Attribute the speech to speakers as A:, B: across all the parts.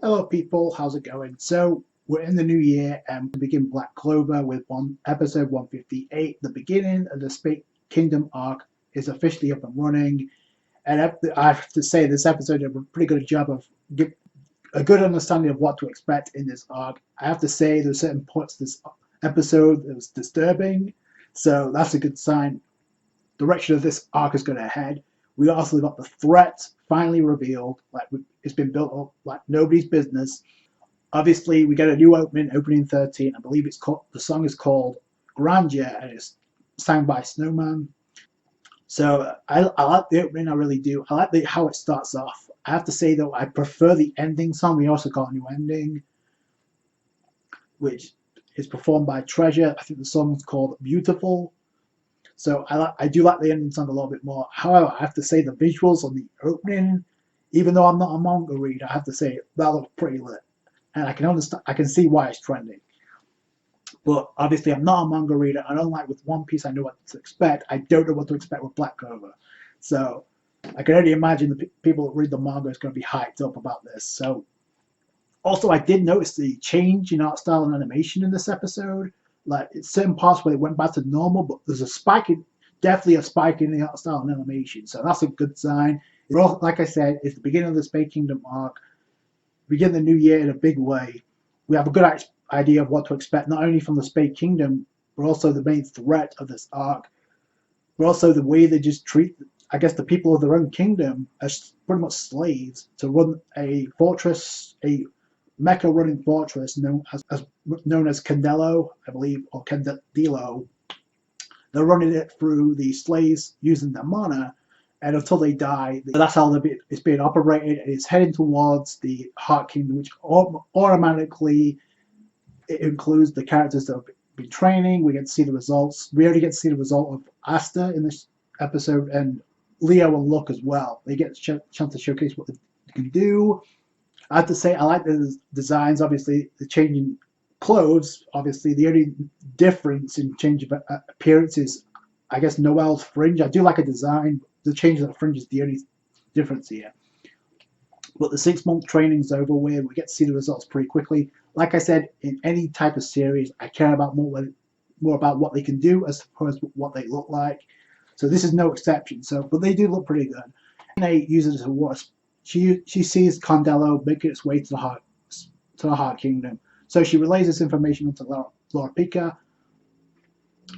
A: Hello people, how's it going? So we're in the new year and we begin Black Clover with episode 158. The beginning of the Spade Kingdom arc is officially up and running, and I have to say this episode did a pretty good job of give a good understanding of what to expect in this arc. I have to say there's certain parts of this episode that was disturbing, so that's a good sign. Direction of this arc is going to head. We also got the threat finally revealed, like it's been built up like nobody's business. Obviously, we get a new opening 13. I believe it's called, the song is called Grandeur, and it's sang by Snowman. So I like the opening, I really do. I like how it starts off. I have to say though, I prefer the ending song. We also got a new ending, which is performed by Treasure. I think the song is called Beautiful. So I do like the ending song a little bit more. However, I have to say the visuals on the opening, even though I'm not a manga reader, I have to say that looks pretty lit, and I can see why it's trending. But obviously, I'm not a manga reader, and unlike with One Piece, I know what to expect. I don't know what to expect with Black Clover, so I can only imagine the people that read the manga is going to be hyped up about this. So, also, I did notice the change in art style and animation in this episode. Like it's certain parts where it went back to normal, but there's a spike definitely a spike in the art style and animation, so that's a good sign. Like I said, it's the beginning of the Spade Kingdom arc. We begin the new year in a big way. We have a good idea of what to expect, not only from the Spade Kingdom, but also the main threat of this arc, but also the way they just treat, I guess, the people of their own kingdom as pretty much slaves to run a fortress, a mecha running fortress known as Candelo, I believe, or Candelo. They're running it through the slaves using their mana, and until they die, that's how it's being operated. It's heading towards the Heart Kingdom, which automatically it includes the characters that have been training. We get to see the results. We already get to see the result of Asta in this episode, and Leo and Luck as well. They get a chance to showcase what they can do. I have to say, I like the designs. Obviously, the changing clothes. Obviously, the only difference in change of appearance is, I guess, Noelle's fringe. I do like a design. The change of the fringe is the only difference here. But the 6-month training is over with. We get to see the results pretty quickly. Like I said, in any type of series, I care about more about what they can do as opposed to what they look like. So this is no exception. But they do look pretty good. And they use it as a wasp. She sees Candelo making its way to the Heart Kingdom. So she relays this information to Laura Pica.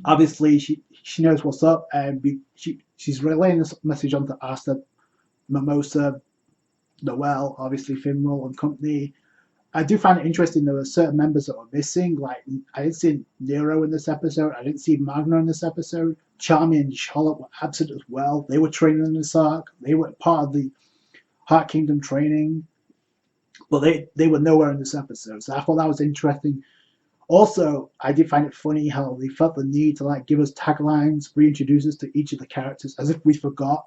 A: Obviously, she knows what's up, and she's relaying this message on to Asta, Mimosa, Noelle, obviously Finral and company. I do find it interesting there were certain members that were missing. Like I didn't see Nero in this episode. I didn't see Magna in this episode. Charmy and Charlotte were absent as well. They were training in this arc. They were part of the Heart Kingdom training, but they were nowhere in this episode, so I thought that was interesting. Also, I did find it funny how they felt the need to like give us taglines, reintroduce us to each of the characters as if we forgot.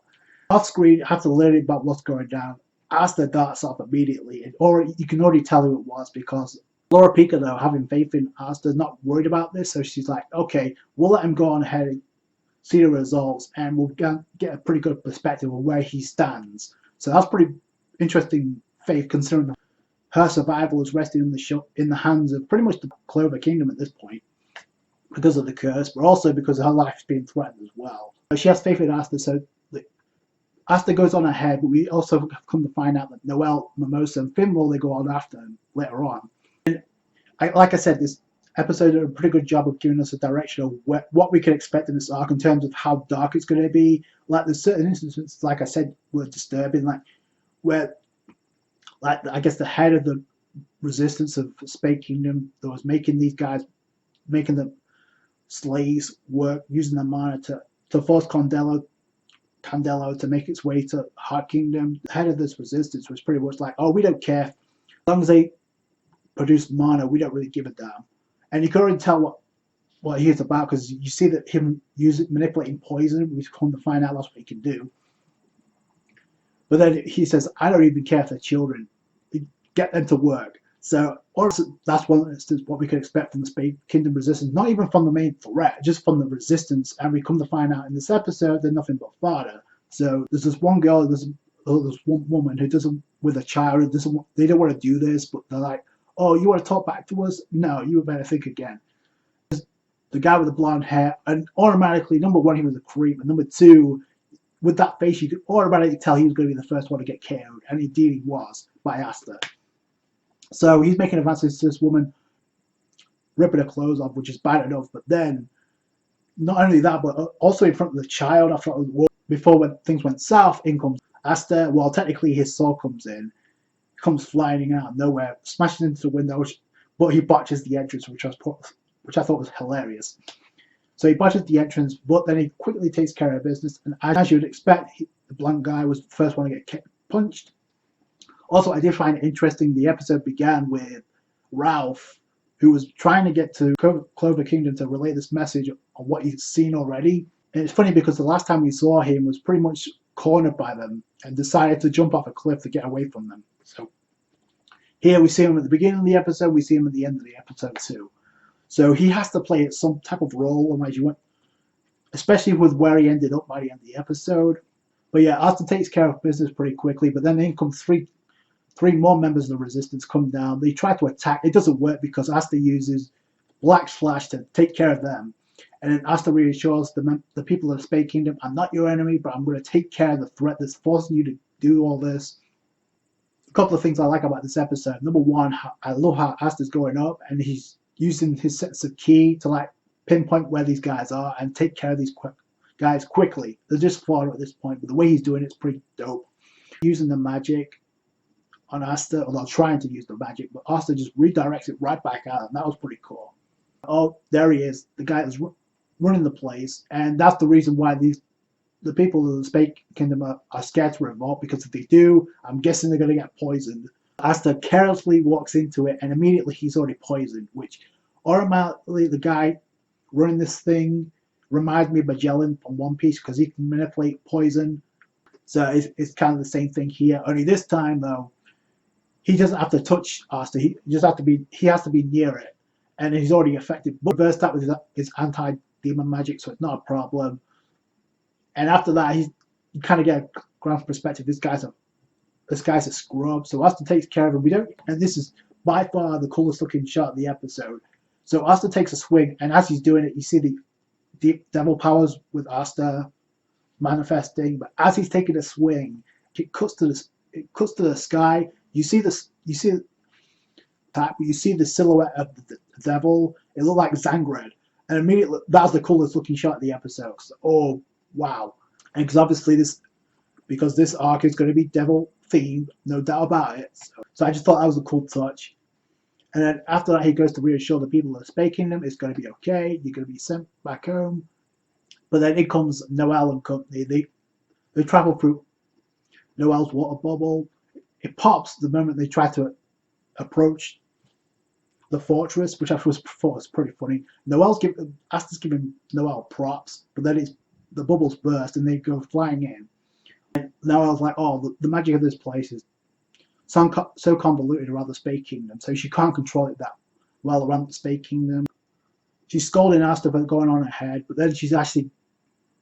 A: Off screen, have to learn about what's going down. Asta darts off immediately, or you can already tell who it was because Laura Pica, though, having faith in Asta, not worried about this, so she's like, okay, we'll let him go on ahead and see the results, and we'll get a pretty good perspective of where he stands. So that's pretty interesting faith, considering her survival is resting in the hands of pretty much the Clover Kingdom at this point because of the curse, but also because her life is being threatened as well. So she has faith in Asta, so Asta goes on ahead, but we also have come to find out that Noelle, Mimosa, and Finral, they go on after them later on. And like I said, this episode did a pretty good job of giving us a direction of what we can expect in this arc in terms of how dark it's going to be. Like there's certain instances, like I said, were disturbing, like where, like I guess the head of the resistance of Spade Kingdom that was making the slaves work using their mana to force Candelo to make its way to Heart Kingdom. The head of this resistance was pretty much like, oh, we don't care. As long as they produce mana, we don't really give a damn. And you can already tell what he is about because you see that him manipulating poison, we come to find out that's what he can do. But then he says, I don't even care if they're children. Get them to work. So, or that's one instance what we could expect from the Spade Kingdom resistance, not even from the main threat, just from the resistance. And we come to find out in this episode, they're nothing but fodder. So there's this one girl, there's this one woman who doesn't, with a child, who doesn't, they don't want to do this, but they're like, oh, you want to talk back to us? No, you better think again. The guy with the blonde hair, and automatically, number one, he was a creep, and number two, with that face, you could automatically tell he was going to be the first one to get KO'd, and indeed he was by Asta. So he's making advances to this woman, ripping her clothes off, which is bad enough, but then not only that, but also in front of the child, after before when things went south, in comes Asta. Well, technically his soul comes in, comes flying out of nowhere, smashes into the window, but he botches the entrance, which I thought was hilarious. So he botches the entrance, but then he quickly takes care of business, and as you would expect, the blonde guy was the first one to get punched. Also, I did find it interesting, the episode began with Ralph, who was trying to get to Clover Kingdom to relay this message on what he's seen already. And it's funny because the last time we saw him was pretty much cornered by them and decided to jump off a cliff to get away from them. So here we see him at the beginning of the episode, we see him at the end of the episode too. So he has to play some type of role, otherwise you won't, especially with where he ended up by the end of the episode. But yeah, Asta takes care of business pretty quickly, but then in come three more members of the Resistance come down. They try to attack. It doesn't work because Asta uses Black Slash to take care of them. And then Asta reassures the people of the Spade Kingdom, I'm not your enemy, but I'm going to take care of the threat that's forcing you to do all this. A couple of things I like about this episode. Number one, I love how Asta's going up and he's using his sense of key to like pinpoint where these guys are and take care of these guys quickly. They're just flawed at this point, but the way he's doing it's pretty dope. Using the magic on Asta, although trying to use the magic, but Asta just redirects it right back out, and that was pretty cool. Oh, there he is, the guy that's running the place, and that's the reason why the people of the Spade Kingdom are scared to revolt, because if they do, I'm guessing they're going to get poisoned. Asta carelessly walks into it, and immediately he's already poisoned, which automatically the guy running this thing reminds me of Magellan from One Piece, because he can manipulate poison. So it's kind of the same thing here, only this time though, he doesn't have to touch Asta. He has to be near it, and he's already affected. But reverse that with his anti-demon magic, so it's not a problem. And after that, you kind of get a ground perspective. This guy's a scrub. So Asta takes care of him. And this is by far the coolest looking shot of the episode. So Asta takes a swing, and as he's doing it, you see the deep devil powers with Asta manifesting. But as he's taking a swing, it cuts to the sky. You see the silhouette of the devil. It looked like Zangred, and immediately that was the coolest looking shot of the episode. So, oh wow! And because obviously this arc is going to be devil themed, no doubt about it. So I just thought that was a cool touch. And then after that, he goes to reassure the people of the Spade Kingdom it's going to be okay. You're going to be sent back home. But then it comes Noelle and company. They travel through Noelle's water bubble. It pops the moment they try to approach the fortress, which I thought was pretty funny. Asta's giving Noelle props, but then the bubbles burst and they go flying in. And Noelle's like, oh, the magic of this place is so convoluted around the Spade Kingdom, so she can't control it that well around the Spade Kingdom. She's scolding Asta for going on ahead, but then she's actually,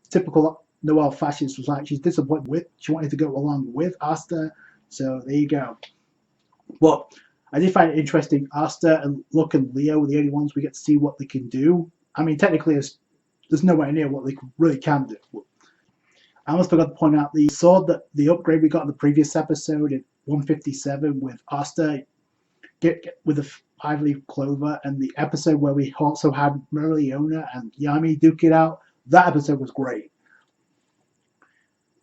A: typical Noelle fashion, was like she's disappointed she wanted to go along with Asta. So there you go. But I did find it interesting. Asta and Luck and Leo were the only ones we get to see what they can do. I mean, technically, there's nowhere near what they really can do. I almost forgot to point out the sword that the upgrade we got in the previous episode in 157 with Asta with the 5-leaf Clover, and the episode where we also had Merileona and Yami duke it out. That episode was great.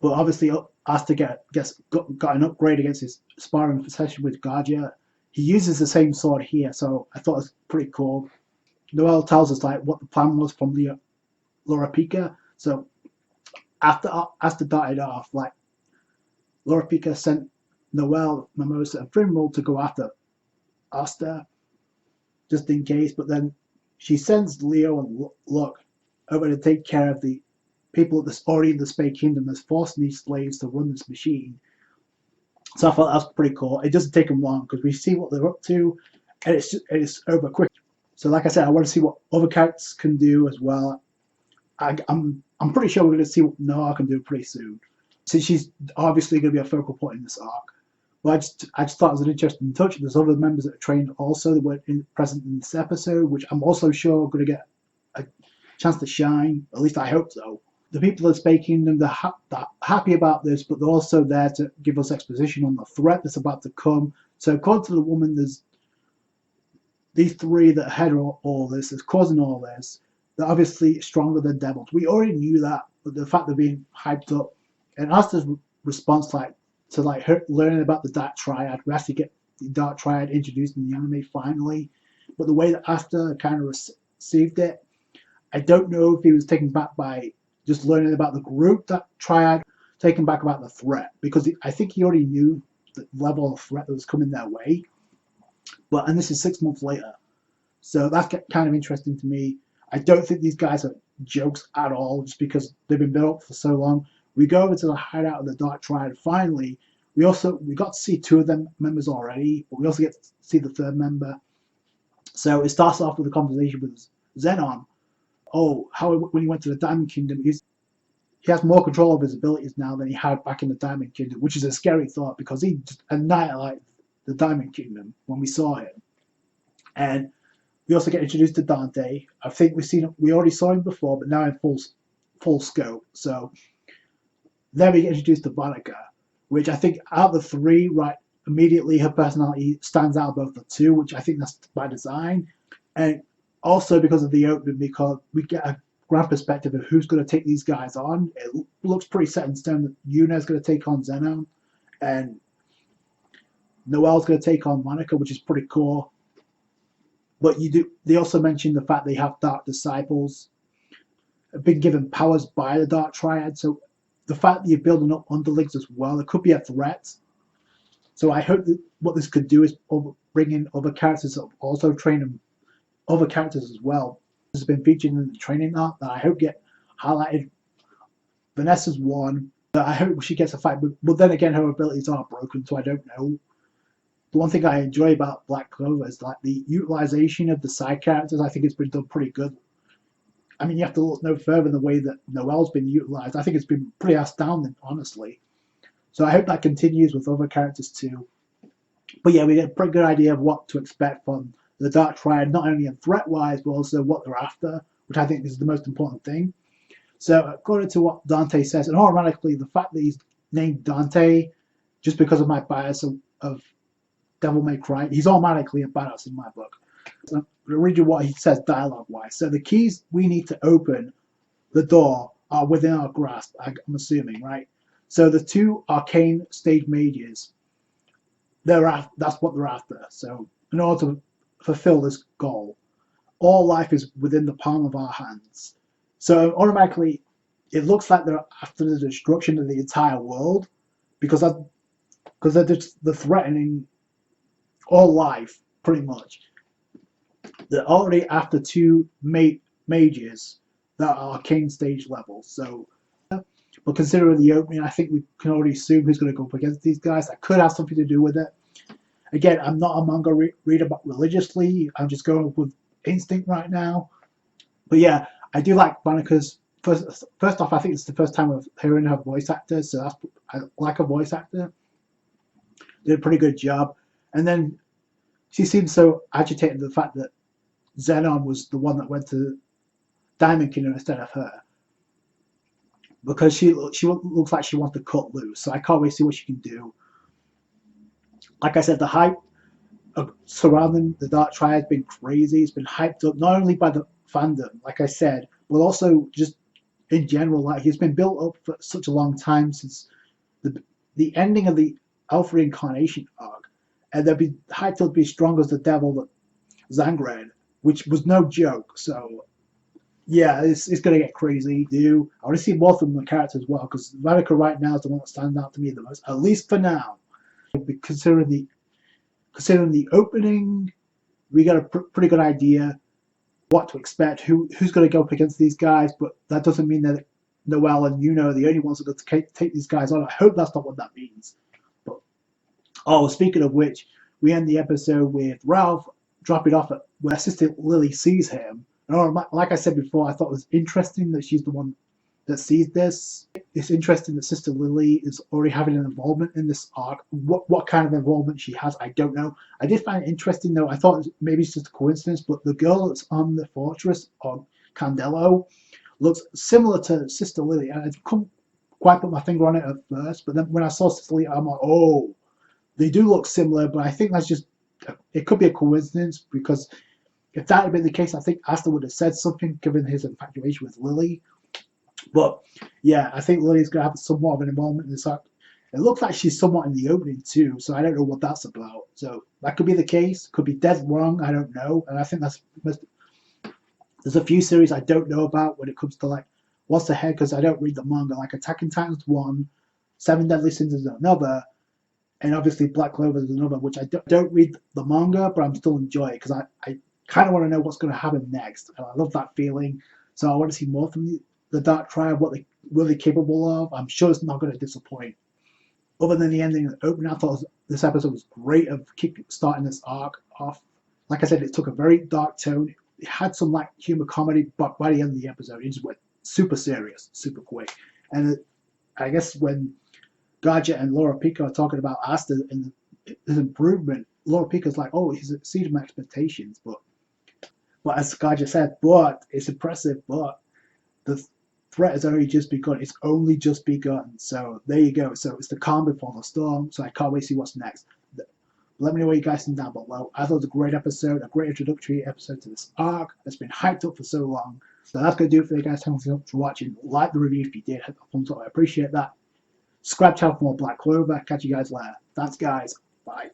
A: But obviously, Asta got an upgrade against his sparring session with Guardia. He uses the same sword here, so I thought it was pretty cool. Noelle tells us like what the plan was from the Laura Pica. So after Asta darted off, like Laura Pica sent Noelle, Mimosa, and Primroll to go after Asta, just in case. But then she sends Leo and Luck over to take care of the people that's already in the Spade Kingdom that's forcing these slaves to run this machine. So I thought that was pretty cool. It doesn't take them long because we see what they're up to, and it's over quick. So like I said, I want to see what other characters can do as well. I'm pretty sure we're going to see what Noah can do pretty soon. So she's obviously going to be a focal point in this arc. But I just thought it was an interesting touch. There's other members that are trained also that weren't present in this episode, which I'm also sure are going to get a chance to shine. At least I hope so. The people of Spade Kingdom, they're happy about this, but they're also there to give us exposition on the threat that's about to come. So according to the woman, there's these three that head all this, that's causing all this. They're obviously stronger than devils. We already knew that, but the fact they're being hyped up, and Asta's response to her learning about the Dark Triad, we actually get the Dark Triad introduced in the anime finally. But the way that Asta kind of received it, I don't know if he was taken back by just learning about the group, that Triad, taken back about the threat, because I think he already knew the level of threat that was coming their way. And this is 6 months later, so that's kind of interesting to me. I don't think these guys are jokes at all, just because they've been built up for so long. We go over to the hideout of the Dark Triad. Finally, we got to see 2 of them members already, but we also get to see the 3rd member. So it starts off with a conversation with Zenon. Oh, how when he went to the Diamond Kingdom, he has more control of his abilities now than he had back in the Diamond Kingdom, which is a scary thought because he just annihilated the Diamond Kingdom when we saw him. And we also get introduced to Dante. I think we already saw him before, but now in full scope. So then we get introduced to Monica, which I think out of the 3, right, immediately her personality stands out above the 2, which I think that's by design. And also because of the opening, because we get a grand perspective of who's going to take these guys on. It looks pretty set in stone that Yuna's going to take on Zenon, and Noelle's going to take on Monica, which is pretty cool. But they also mentioned the fact they have Dark Disciples, have been given powers by the Dark Triad. So the fact that you're building up underlings as well, it could be a threat. So I hope that what this could do is bring in other characters that also train other characters as well. This has been featured in the training arc that I hope get highlighted. Vanessa's one. I hope she gets a fight, but then again, her abilities are broken, so I don't know. The one thing I enjoy about Black Clover is like the utilization of the side characters. I think it's been done pretty good. I mean, you have to look no further than the way that Noelle's been utilized. I think it's been pretty astounding, honestly. So I hope that continues with other characters too. But yeah, we get a pretty good idea of what to expect from the Dark Triad, not only in threat-wise, but also what they're after, which I think is the most important thing. So according to what Dante says, and automatically the fact that he's named Dante, just because of my bias of Devil May Cry, he's automatically a badass in my book. So I'm going to read you what he says dialogue-wise. So the keys we need to open the door are within our grasp, I'm assuming, right? So the 2 arcane stage mages, that's what they're after. So in order to fulfill this goal, all life is within the palm of our hands. So automatically, it looks like they're after the destruction of the entire world, because they're threatening all life, pretty much. They're already after 2 mages that are arcane stage level. So, but considering the opening, I think we can already assume who's going to go up against these guys. That could have something to do with it. Again, I'm not a manga reader religiously. I'm just going with instinct right now. But yeah, I do like Monica's. First off, I think it's the first time we're hearing her voice actor, so I like a voice actor. Did a pretty good job. And then she seems so agitated at the fact that Zenon was the one that went to Diamond Kingdom instead of her, because she looks like she wants to cut loose. So I can't wait to see what she can do. Like I said, the hype surrounding the Dark Triad has been crazy. It's been hyped up not only by the fandom, like I said, but also just in general. Like, it's been built up for such a long time, since the ending of the Alpha Reincarnation arc, and they'll be hyped up to be strong as the devil that Zangred, which was no joke. So yeah, it's going to get crazy. I want to see more from the character as well, because Monica right now is the one that stands out to me the most, at least for now. Considering the opening, we got a pretty good idea what to expect, who's going to go up against these guys, but that doesn't mean that Noelle and Yuno are the only ones that are going to take these guys on. I hope that's not what that means. But speaking of which, we end the episode with Ralph dropping off at where assistant Lily sees him. And like I said before, I thought it was interesting that she's the one that sees this. It's interesting that Sister Lily is already having an involvement in this arc. What kind of involvement she has, I don't know. I did find it interesting though. I thought maybe it's just a coincidence, but the girl that's on the fortress on Candelo looks similar to Sister Lily, and I couldn't quite put my finger on it at first. But then when I saw Sister Lily, I'm like, oh, they do look similar. But I think that's just, it could be a coincidence, because if that had been the case, I think Asta would have said something given his infatuation with Lily. But yeah, I think Lily's going to have somewhat of an involvement in this arc. It looks like she's somewhat in the opening too, so I don't know what that's about. So that could be the case, could be dead wrong, I don't know. And I think there's a few series I don't know about when it comes to like what's ahead, because I don't read the manga. Like Attack on Titan's one, Seven Deadly Sins is another, and obviously Black Clover is another, which I don't read the manga, but I'm still enjoying it because I kind of want to know what's going to happen next. And I love that feeling. So I want to see more from the Dark Triad, what they really capable of. I'm sure it's not going to disappoint. Other than the ending and the opening, I thought this episode was great of starting this arc off. Like I said, it took a very dark tone. It had some like humor comedy, but by the end of the episode, it just went super serious, super quick. And I guess when Gadget and Laura Pico are talking about Asta and his improvement, Laura Pico's like, oh, he's exceeded my expectations. But as Gadget said, but it's impressive, but the threat has only just begun. It's only just begun. So there you go. So it's the calm before the storm. So I can't wait to see what's next. Let me know what you guys think down below. I thought it was a great episode, a great introductory episode to this arc that's been hyped up for so long. So that's going to do it for you guys. Thanks for watching. Like the review if you did. Hit the thumbs up. I appreciate that. Subscribe to channel for more Black Clover. Catch you guys later. Thanks, guys. Bye.